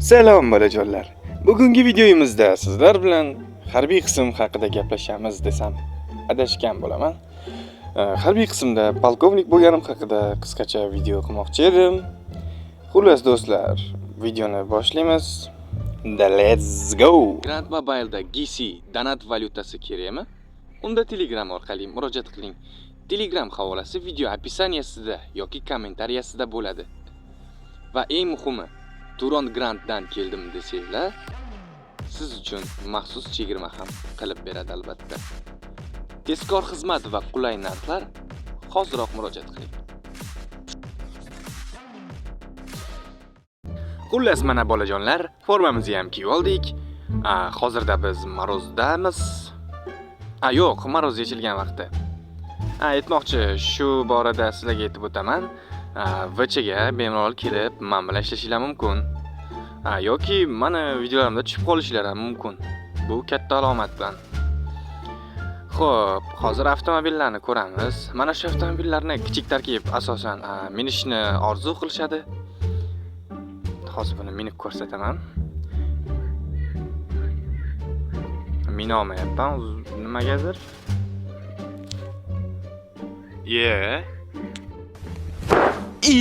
Salom bolajonlar. Bugungi videomizda sizlar bilan harbiy qism haqida gaplashamiz desam adashgan bo'laman. Harbiy qismda polkovnik bo'lganim haqida qisqacha video qilmoqchi edim. Xullas do'stlar, videoni boshlaymiz. Let's go. Grand Mobile'da GC donat valyutasi kerakmi? Unda Telegram orqali murojaat qiling. Telegram havolasi video opisaniyasida yoki kommentariyasida bo'ladi. Va eng muhimi, Turon Granddan keldim desanglar, siz uchun maxsus chegirma ham qilib beradi albatta. Tezkor xizmat va qulay narxlar, hoziroq murojaat qiling. Xullas mana bolajonlar, formamizni ham kiyib oldik. Hozirda biz Marozdamiz. Yo'q, Maroz yechilgan vaqtda. Aytmoqchi, shu borada sizlarga aytib o'taman. VChga bemalol kelib, men bilan ishlashingiz mumkin. Yoki mana videolarimda tushib qolishingiz ham mumkin. Bu katta alomat bilan. Xo'p, hozir avtomobillarni ko'ramiz. Mana shu avtomobillarni kichik tarkib asosan minishni orzu qilishadi. Hozir buni minib ko'rsataman. Mina olmayapman, nimagadir.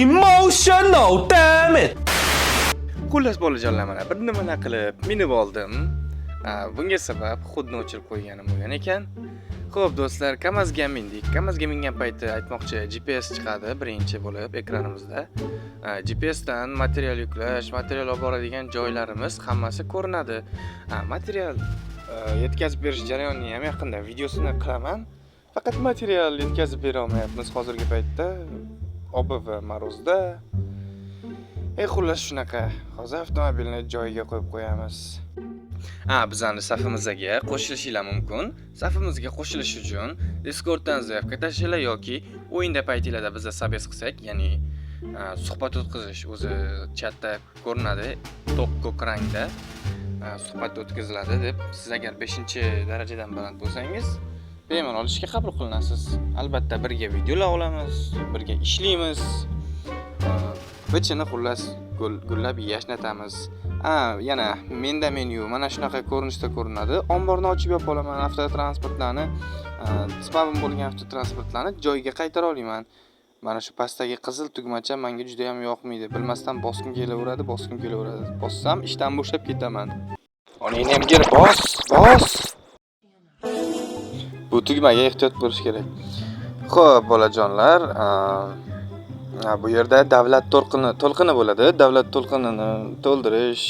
Emotional, damn it. Xullas bolajonlar, mana bir nimalar qilib minib oldim. Bunga sabab xudni o'chirib qo'yganim bo'lgan ekan. Xo'p do'stlar, Kamazga mindik. Kamazga mingan payti aytmoqchi, GPS chiqadi birinchi bo'lib ekranimizda. GPSdan material yuklash, material olib boradigan joylarimiz hammasi ko'rinadi. Material yetkazib berish jarayonining ham yaqinda videosini qilaman. Faqat material yetkazib bera olmayapmiz hozirgi paytda. OBV Marozda. Xullas shunaqa. Hozir avtomobilni joyiga qo'yib qo'yamiz. Bizning safimizga qo'shilishingiz mumkin. Safimizga qo'shilish uchun Discorddan zaявка tashinglar yoki o'yinda paytinglarda bizga sabes qilsak, ya'ni suhbat o'tkazish o'zi chatda ko'rinadi, to'q ko'k rangda suhbat o'tkaziladi deb, siz agar 5-darajadan baland bo'lsangiz, bemalol ishga qabul qilinasiz. Albatta birga videolar olamiz, birga ishlaymiz. Bichini xullas gullab yashnatamiz. Yana menda menyu mana shunaqa ko'rinishda ko'rinadi. Omborni ochib yopib olaman, avtotransportlarni, spam bo'lgan avtotransportlarni joyiga qaytara olaman. Mana shu pastdagi qizil tugmacha menga juda ham yoqmaydi. Bilmasdan bosqim kelaveradi. Bossam ishdan bo'shab ketaman. Oningni ham gir, bos. Bu tugmaga ehtiyot bo'lish kerak. Xo'p, bolajonlar, bu yerda davlat to'lqini bo'ladi. Davlat to'lqinini to'ldirish,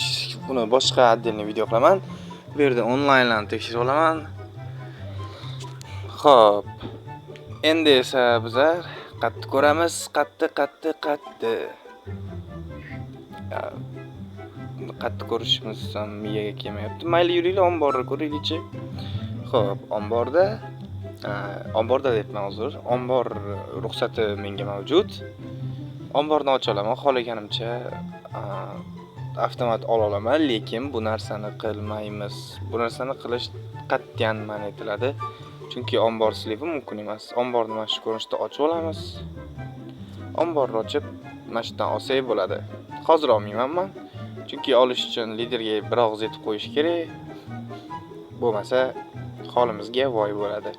buni boshqa отдельный video qilaman. Bu yerda onlaynlarni tekshirib olaman. Xo'p. Endi esa bizlar qatti ko'ramiz, qatti. Qatti ko'rishimiz ham miyaga kelmayapti. Mayli yuringlar, omborni ko'raylikchi. Xo'p, omborda debman hozir. Ombor ruxsati menga mavjud. Omborni ocha olaman, xohlaganimcha avtomat ola olaman, lekin bu narsani qilmaymiz. Bu narsani qilish qat'iyan man etiladi. Chunki ombor slivi mumkin emas. Omborni mana shu ko'rinishda ochib olamiz. Omborni ochib, mana shundan olsak bo'ladi. Hozir olmayman men. Chunki olish uchun liderga bir og'iz etib qo'yish kerak. Bo'lmasa holimizga voy bo'ladi.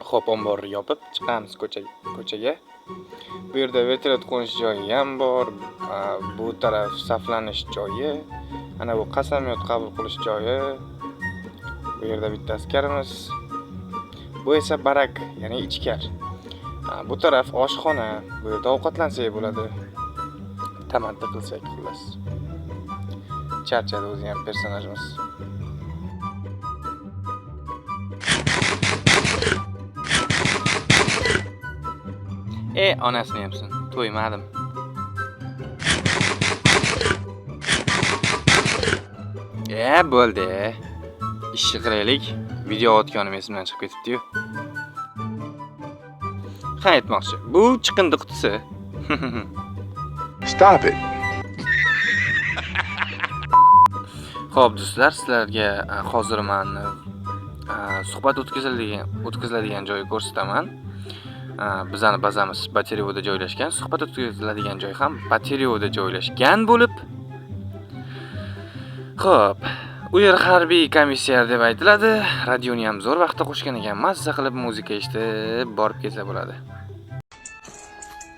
Xo'p, omborni yopib chiqamiz ko'chaga. Bu yerda vertolyot qo'nish joyi ham bor. Bu taraf saflanish joyi. Ana bu qasamyod qabul qilish joyi. Bu yerda bitta askarimiz. Bu esa barak, ya'ni ichkar. Bu taraf oshxona. Bu yerda ovqatlansak bo'ladi. Tamaddi qilsak xullas. Charchadi o'zi ham personajimiz. Onasini yemsin. To'ymadim. Bo'ldi. Ishni qilaylik. Video otganim esimdan chiqib ketibdi-yu. Aytmoqchi, bu chiqindi qutisi. Stop it. Xo'p do'stlar, sizlarga hozir men suhbat o'tkaziladigan joyni ko'rsataman. Bizning bazamiz Baterevoda joylashgan. Suhbat o'tkaziladigan joy ham Baterevoda joylashgan bo'lib, Xo'p, u yer harbiy komissiya deb aytiladi. Radioni ham zo'r vaqtda qo'shgan ekan. Mazza qilib muzika eshitib borib kelsa bo'ladi.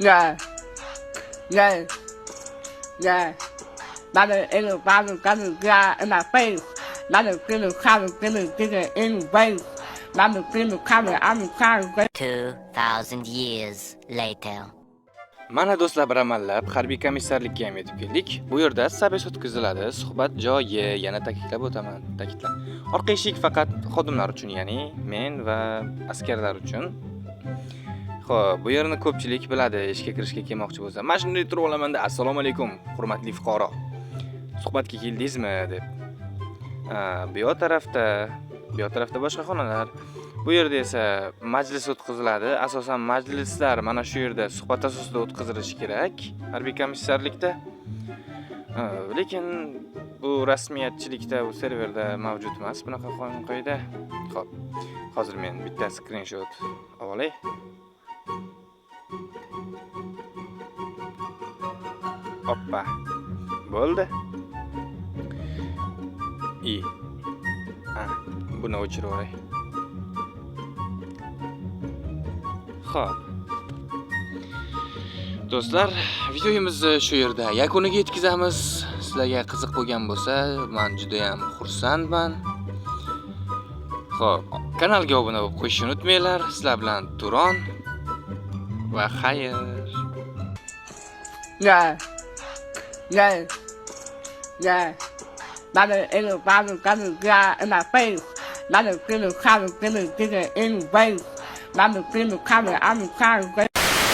Yeah. Yeah. Yeah. Mother in the Bible, got a guy in my face. Mother in the collar, get it in the face. Mother in the collar, I'm the collar. 2,000 years later. Mana do'stlar, bir amallab harbiy komissarlikka ham yetib keldik. Bu yerda sabes o'tkaziladi. Suhbat joyi, yana ta'kidlab o'taman, ta'kidlab. Orqa eshik faqat xodimlar uchun, ya'ni men va askarlar uchun. Xo'p, bu yerni ko'pchilik biladi, ishga kirishga kelmoqchi bo'lsa. Mana shunday turib olamanda, assalomu alaykum, hurmatli fuqaro. Suhbatga keldingizmi deb. Bu tarafda boshqa xonalar. Bu yerda esa majlis o'tkaziladi. Asosan majlislar mana shu yerda suhbat asosida o'tkazilishi kerak harbiy komissarlikda. Lekin bu rasmiyatchilikda, bu serverda mavjud emas bunaqa qonun-qoida. Xo'p, hozir men bitta skrinshot olay. Hoppa. Bo'ldi. Buni o'chirib olay. Xo'p. Do'stlar, videomizni shu yerda yakuniga yetkazamiz. Sizlarga qiziq bo'lgan bo'lsa, men juda ham xursandman. Xo'p, kanalga obuna bo'lib qo'yishni unutmanglar. Sizlar bilan Turon va xayr. Yeah. Yeah. Yeah. Mother in the Bible, got a guy in my face. Mother in the collar, get it in the face. Mother in the collar, I'm the collar.